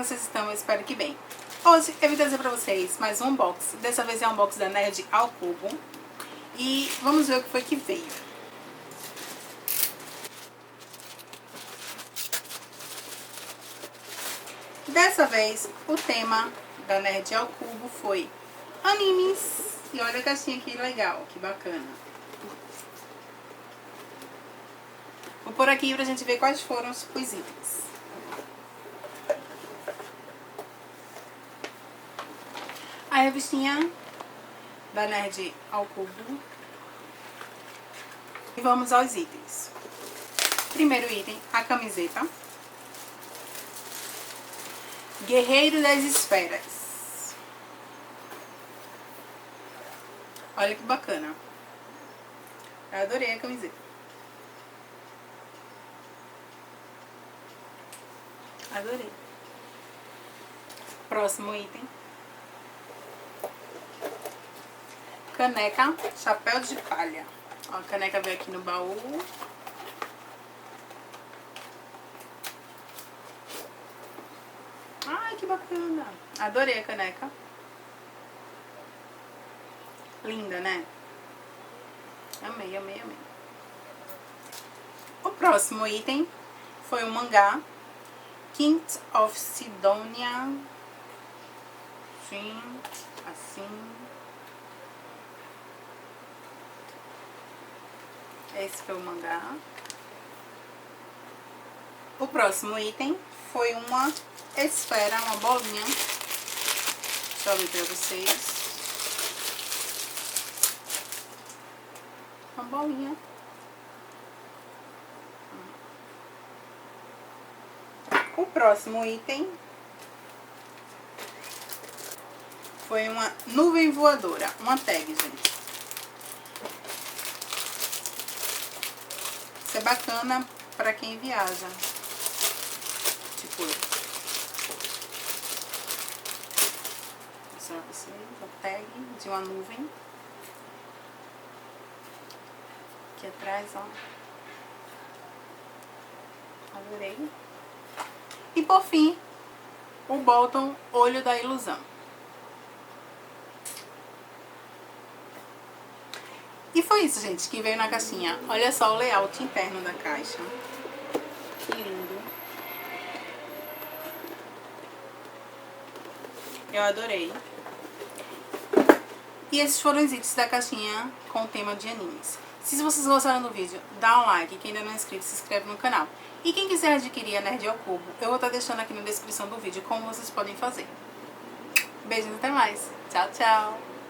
vocês estão? Eu espero que bem. Hoje eu vim trazer pra vocês mais um unboxing. Dessa vez é um unboxing da Nerd ao Cubo. E vamos ver o que foi que veio. Dessa vez, o tema da Nerd ao Cubo foi animes. E olha a caixinha que legal, que bacana. Vou pôr aqui pra gente ver quais foram os itens. A revistinha da Nerd ao Cubo. E vamos aos itens. Primeiro item, a camiseta. Guerreiro das Esferas. Olha que bacana. Eu adorei a camiseta. Adorei. Próximo item. Caneca, chapéu de palha. Ó, a caneca veio aqui no baú. Ai, que bacana. Adorei a caneca. Linda, né? Amei, amei, amei. O próximo item foi um mangá. King of Sidonia. Sim, assim. Esse foi o mangá. O próximo item foi uma esfera, uma bolinha. Deixa eu abrir pra vocês. Uma bolinha. O próximo item foi uma nuvem voadora, uma tag, gente. Isso é bacana pra quem viaja. Tipo eu. Vou mostrar pra vocês a tag de uma nuvem. Aqui atrás, ó. Adorei. E por fim, o bottom Olho da Ilusão. E foi isso, gente, que veio na caixinha. Olha só o layout interno da caixa. Que lindo. Eu adorei. E esses foram os itens da caixinha com o tema de animes. Se vocês gostaram do vídeo, dá um like. Quem ainda não é inscrito, se inscreve no canal. E quem quiser adquirir a Nerd ao Cubo, eu vou estar deixando aqui na descrição do vídeo como vocês podem fazer. Beijos, até mais. Tchau, tchau.